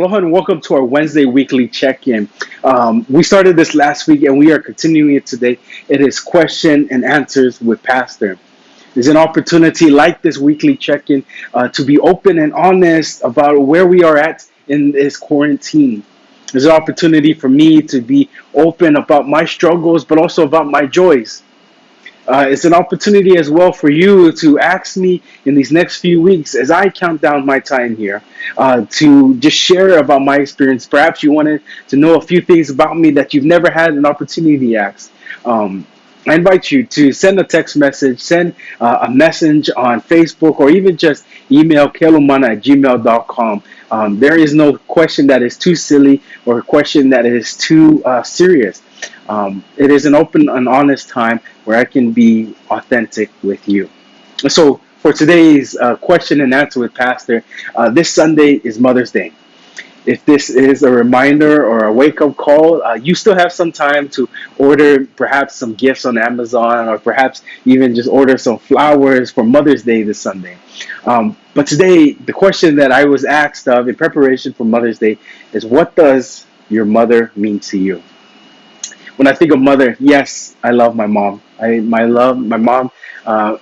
Aloha and welcome to our Wednesday weekly check-in. We started this last week and we are continuing it today. It is question and answers with Pastor. There's an opportunity like this weekly check-in to be open and honest about where we are at in this quarantine. There's an opportunity for me to be open about my struggles, but also about my joys. It's an opportunity as well for you to ask me in these next few weeks as I count down my time here to just share about my experience. Perhaps you wanted to know a few things about me that you've never had an opportunity to ask. I invite you to send a text message, send a message on Facebook, or even just email kelumana@gmail.com. There is no question that is too silly or a question that is too serious. It is an open and honest time where I can be authentic with you. So for today's question and answer with Pastor, this Sunday is Mother's Day. If this is a reminder or a wake-up call, you still have some time to order perhaps some gifts on Amazon, or perhaps even just order some flowers for Mother's Day this Sunday. But today, the question that I was asked of in preparation for Mother's Day is, what does your mother mean to you? When I think of mother, yes, I love my mom. My mom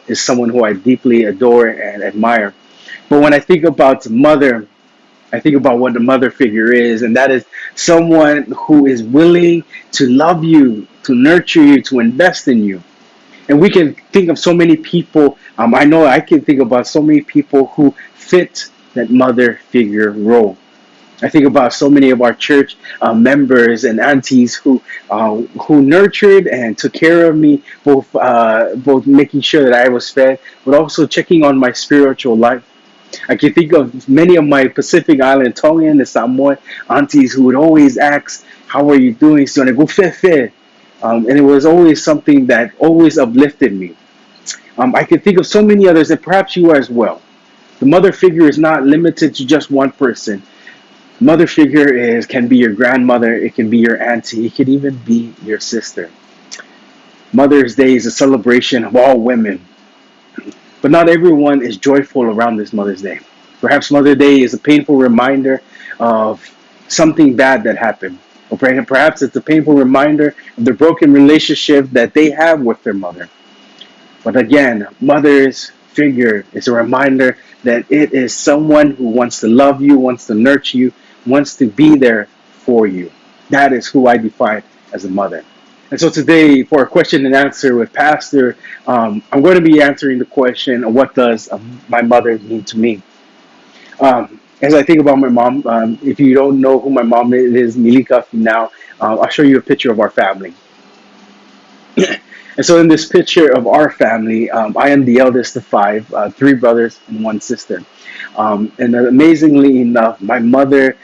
is someone who I deeply adore and admire. But when I think about mother, I think about what the mother figure is, and that is someone who is willing to love you, to nurture you, to invest in you. And we can think of so many people. I know I can think about so many people who fit that mother figure role. I think about so many of our church members and aunties who nurtured and took care of me, both making sure that I was fed, but also checking on my spiritual life. I can think of many of my Pacific Island Tongan and Samoan aunties who would always ask, "How are you doing, son?" And it was always something that always uplifted me. I can think of so many others, and perhaps you are as well. The mother figure is not limited to just one person. Mother figure can be your grandmother, it can be your auntie, it can even be your sister. Mother's Day is a celebration of all women, but not everyone is joyful around this Mother's Day. Perhaps Mother's Day is a painful reminder of something bad that happened, or perhaps it's a painful reminder of the broken relationship that they have with their mother. But again, mother's figure is a reminder that it is someone who wants to love you, wants to nurture you, wants to be there for you. That is who I define as a mother. And so today, for a question and answer with Pastor, I'm going to be answering the question, what does my mother mean to me? As I think about my mom, if you don't know who my mom is, Milika now, I'll show you a picture of our family. And so in this picture of our family, I am the eldest of five, three brothers and one sister. And amazingly enough, my mother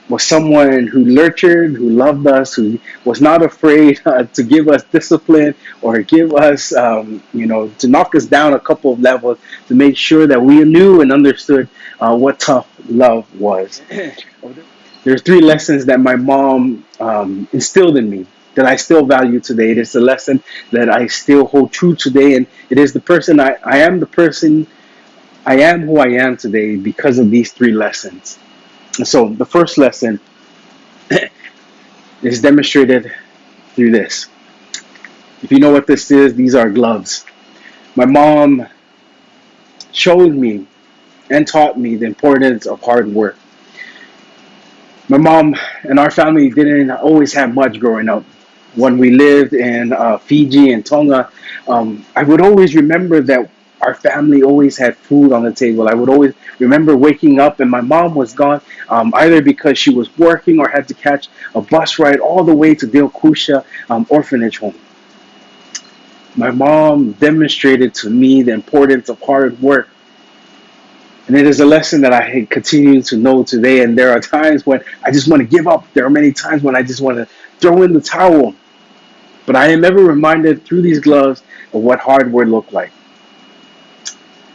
was someone who nurtured, who loved us, who was not afraid to give us discipline or give us, to knock us down a couple of levels to make sure that we knew and understood what tough love was. There are three lessons that my mom instilled in me that I still value today. It is a lesson that I still hold true today, and it is the person I am. The person I am who I am today because of these three lessons. And so the first lesson is demonstrated through this. If you know what this is, these are gloves. My mom showed me and taught me the importance of hard work. My mom and our family didn't always have much growing up. When we lived in Fiji and Tonga, I would always remember that our family always had food on the table. I would always remember waking up and my mom was gone, either because she was working or had to catch a bus ride all the way to Dilkusha orphanage home. My mom demonstrated to me the importance of hard work. And it is a lesson that I continue to know today. And there are times when I just want to give up. There are many times when I just want to throw in the towel. But I am ever reminded through these gloves of what hard work looked like.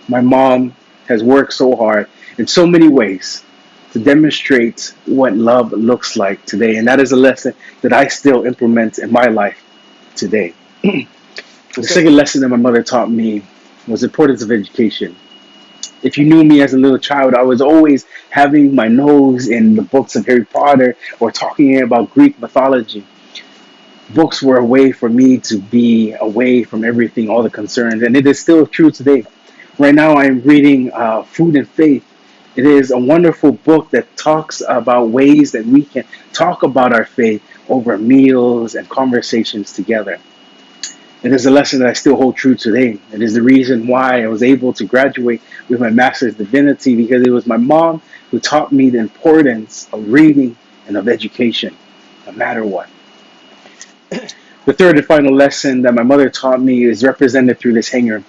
My mom has worked so hard in so many ways to demonstrate what love looks like today. And that is a lesson that I still implement in my life today. The second lesson that my mother taught me was the importance of education. If you knew me as a little child, I was always having my nose in the books of Harry Potter or talking about Greek mythology. Books were a way for me to be away from everything, all the concerns, and it is still true today. Right now, I'm reading Food and Faith. It is a wonderful book that talks about ways that we can talk about our faith over meals and conversations together. It is a lesson that I still hold true today. It is the reason why I was able to graduate with my master's in divinity, because it was my mom who taught me the importance of reading and of education, no matter what. The third and final lesson that my mother taught me is represented through this hanger.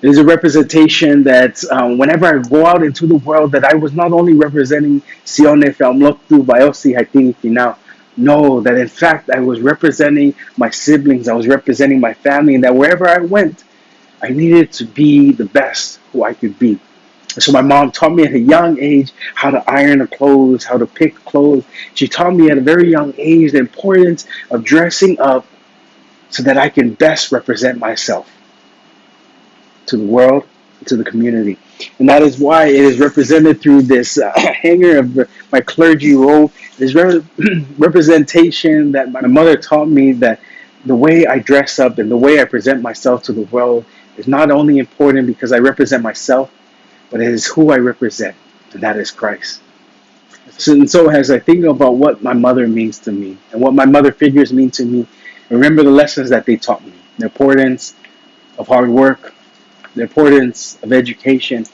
It is a representation that whenever I go out into the world, that I was not only representing Sione Feamloktu Bayosi Haitini Finau. No, that in fact I was representing my siblings, I was representing my family, and that wherever I went, I needed to be the best who I could be. So my mom taught me at a young age how to iron the clothes, how to pick clothes. She taught me at a very young age the importance of dressing up so that I can best represent myself to the world, to the community. And that is why it is represented through this hanger of my clergy robe. This representation that my mother taught me, that the way I dress up and the way I present myself to the world is not only important because I represent myself, but it is who I represent, and that is Christ. So as I think about what my mother means to me and what my mother figures mean to me, I remember the lessons that they taught me, the importance of hard work, the importance of education,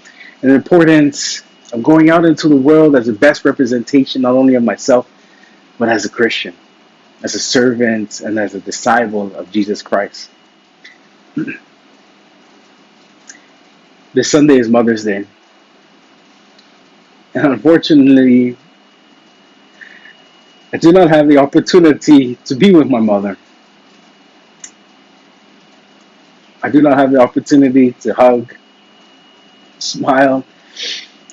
and the importance of going out into the world as the best representation not only of myself, but as a Christian, as a servant, and as a disciple of Jesus Christ. This Sunday is Mother's Day. And unfortunately, I do not have the opportunity to be with my mother. I do not have the opportunity to hug, smile,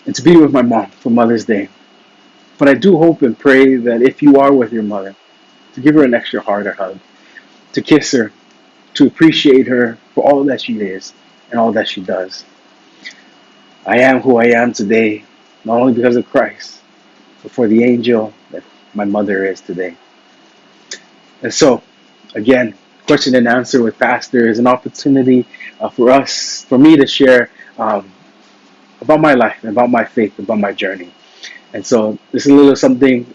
and to be with my mom for Mother's Day. But I do hope and pray that if you are with your mother, to give her an extra heart or hug, to kiss her, to appreciate her for all that she is and all that she does. I am who I am today, not only because of Christ, but for the angel that my mother is today. And so, again, question and answer with Pastor is an opportunity for me to share about my life, about my faith, about my journey. And so this is a little something.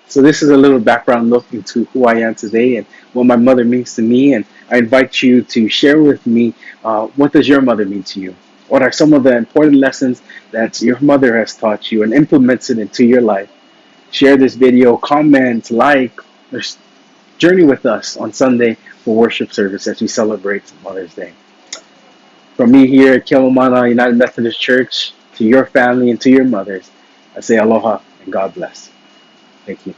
So this is a little background look into who I am today and what my mother means to me. And I invite you to share with me, what does your mother mean to you? What are some of the important lessons that your mother has taught you and implements it into your life? Share this video, comment, like, journey with us on Sunday for worship service as we celebrate Mother's Day. From me here at Kilomana United Methodist Church, to your family and to your mothers, I say aloha and God bless. Thank you.